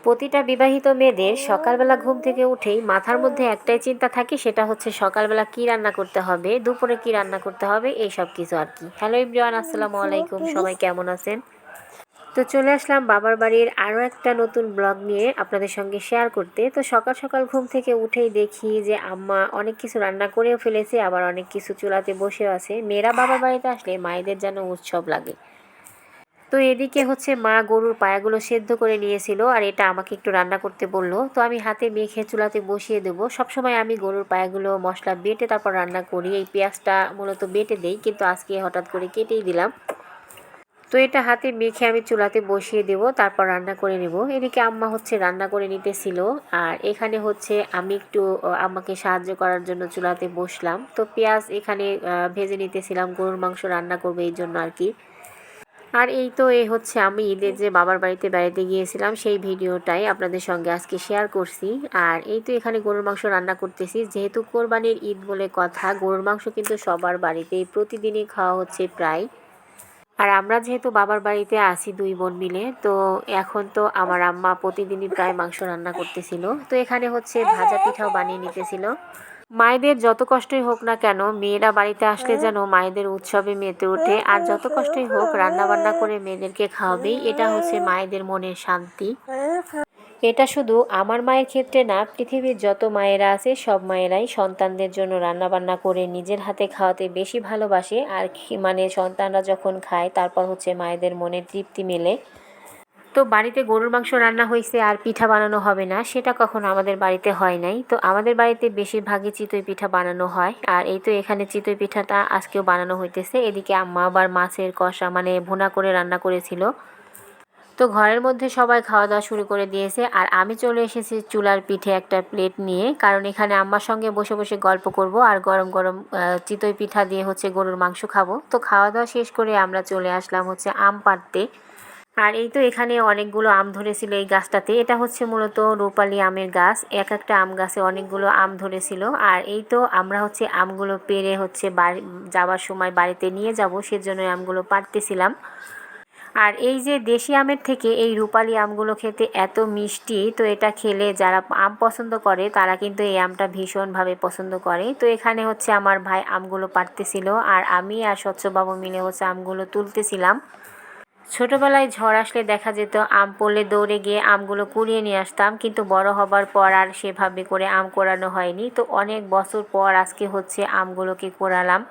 প্রতিটা বিবাহিত মেয়েদের সকালবেলা ঘুম থেকে উঠেই মাথার মধ্যে একটাই চিন্তা থাকে, সেটা হচ্ছে সকালবেলা কি রান্না করতে হবে, দুপুরে কি রান্না করতে হবে, এই সব কিছু আর কি। হ্যালো এভরিওয়ান, আসসালামু আলাইকুম, সবাই কেমন আছেন? তো চলে আসলাম বাবার বাড়ির আরও একটা নতুন ব্লগ নিয়ে আপনাদের সঙ্গে শেয়ার করতে। তো সকাল সকাল ঘুম থেকে উঠেই দেখি যে আম্মা অনেক কিছু রান্না করেও ফেলেছে, আবার অনেক কিছু চুলাতে বসেও আছে। মেয়েরা বাবার বাড়িতে আসলে মায়েদের যেন উৎসব লাগে। তো এদিকে হচ্ছে মা গরুর পায়াগুলো সেদ্ধ করে নিয়েছিল, আর এটা আমাকে একটু রান্না করতে বললো। তো আমি হাতে মেখে চুলাতে বসিয়ে দেবো। সবসময় আমি গরুর পায়াগুলো মশলা বেটে তারপর রান্না করি, এই পেঁয়াজটা মূলত বেটে দেই, কিন্তু আজকে হঠাৎ করে কেটেই দিলাম। তো এটা হাতে মেখে আমি চুলাতে বসিয়ে দেব, তারপর রান্না করে নেব। এদিকে আম্মা হচ্ছে রান্না করে নিতেছিল, আর এখানে হচ্ছে আমি একটু আম্মাকে সাহায্য করার জন্য চুলাতে বসলাম। তো পেঁয়াজ এখানে ভেজে নিতেছিলাম, গরুর মাংস রান্না করবে এই জন্য আর কি। আর এই তো এই হচ্ছে আমি ঈদে যে বাবার বাড়িতে বেড়াতে গিয়েছিলাম সেই ভিডিওটাই আপনাদের সঙ্গে আজকে শেয়ার করছি। আর এই তো এখানে গরুর মাংস রান্না করতেছি, যেহেতু কোরবানির ঈদ বলে কথা, গরুর মাংস কিন্তু সবার বাড়িতেই প্রতিদিনই খাওয়া হচ্ছে প্রায়। আর আমরা যেহেতু বাবার বাড়িতে আছি দুই বোন মিলে, তো এখন তো আমার আম্মা প্রতিদিনই প্রায় মাংস রান্না করতেছিল। তো এখানে হচ্ছে ভাজা পিঠাও বানিয়ে নিতেছিল। মায়েদের যত কষ্টই হোক না কেন, মেয়েরা বাড়িতে আসলে যেন মায়েদের উৎসবে মেতে ওঠে। আর যত কষ্টই হোক, রান্না বান্না করে মেয়েদেরকে খাওয়াবেই, এটা হচ্ছে মায়েদের মনের শান্তি। এটা শুধু আমার মায়ের ক্ষেত্রে না, পৃথিবীর যত মায়েরা আছে সব মায়েরাই সন্তানদের জন্য রান্না বান্না করে নিজের হাতে খাওয়াতে বেশি ভালোবাসে। আর মানে সন্তানরা যখন খায় তারপর হচ্ছে মায়েদের মনে তৃপ্তি মেলে। তো বাড়িতে গরুর মাংস রান্না হয়েছে আর পিঠা বানানো হবে না, সেটা কখনো আমাদের বাড়িতে হয় নাই। তো আমাদের বাড়িতে বেশিরভাগই চিতই পিঠা বানানো হয়, আর এই তো এখানে চিতই পিঠাটা আজকেও বানানো হইতেছে। এদিকে আম্মা আবার মাছের কষা মানে ভুনা করে রান্না করেছিল। তো ঘরের মধ্যে সবাই খাওয়া দাওয়া শুরু করে দিয়েছে, আর আমি চলে এসেছি চুলার পিঠে একটা প্লেট নিয়ে, কারণ এখানে আম্মার সঙ্গে বসে বসে গল্প করব আর গরম গরম চিতই পিঠা দিয়ে হচ্ছে গরুর মাংস খাবো। তো খাওয়া দাওয়া শেষ করে আমরা চলে আসলাম হচ্ছে আম পাড়তে। আর এই তো এখানে অনেকগুলো আম ধরেছিল এই গাছটাতে, এটা হচ্ছে মূলত রূপালী আমের গাছ। এক একটা আম গাছে অনেকগুলো আম ধরেছিল। আর এই তো আমরা হচ্ছে আমগুলো পেড়ে হচ্ছে বাড়ি যাওয়ার সময় বাড়িতে নিয়ে যাব, সেজন্য আমগুলো পাড়তেছিলাম। আর এই যে দেশি আমের থেকে এই রূপালী আমগুলো খেতে এত মিষ্টি, তো এটা খেলে যারা আম পছন্দ করে তারা কিন্তু এই আমটা ভীষণভাবে পছন্দ করে। তো এখানে হচ্ছে আমার ভাই আমগুলো পাড়তেছিল, আর আমি আর স্বচ্ছবাবু মিলে হচ্ছে আমগুলো তুলতেছিলাম। ছোটবেলায় ঝড় আসলে দেখা যেত আম পড়লে দৌড়ে গিয়ে আমগুলো কুড়িয়ে নিয়ে আসতাম, কিন্তু বড় হবার পর আর সেভাবে করে আম কোড়ানো হয়নি। তো অনেক বছর পর আজকে হচ্ছে আমগুলোকে কোড়ালাম।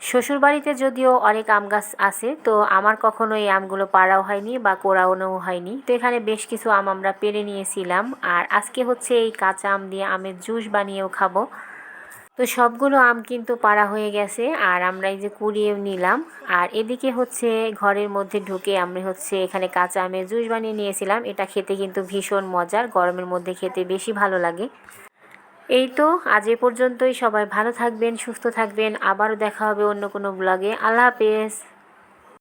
শ্বশুরবাড়িতে যদিও অনেক আম গাছ আছে, তো আমার কখনো এই আমগুলো পাড়াও হয়নি বা কোড়ানোও হয়নি। তো এখানে বেশ কিছু আম আমরা পেড়ে নিয়েছিলাম, আর আজকে হচ্ছে এই কাঁচা আম দিয়ে আমের জুস বানিয়েও খাবো। তো সবগুলো আম কিন্তু পাড়া হয়ে গেছে, আর আমরা এই যে কুড়িয়েও নিলাম। আর এদিকে হচ্ছে ঘরের মধ্যে ঢুকে আমরা হচ্ছে এখানে কাঁচা আমের জুস বানিয়ে নিয়েছিলাম। এটা খেতে কিন্তু ভীষণ মজার, গরমের মধ্যে খেতে বেশি ভালো লাগে। এই তো আজ এ পর্যন্তই। সবাই ভালো থাকবেন, সুস্থ থাকবেন, আবারও দেখা হবে অন্য কোনো ব্লগে। আল্লাহ হাফেজ।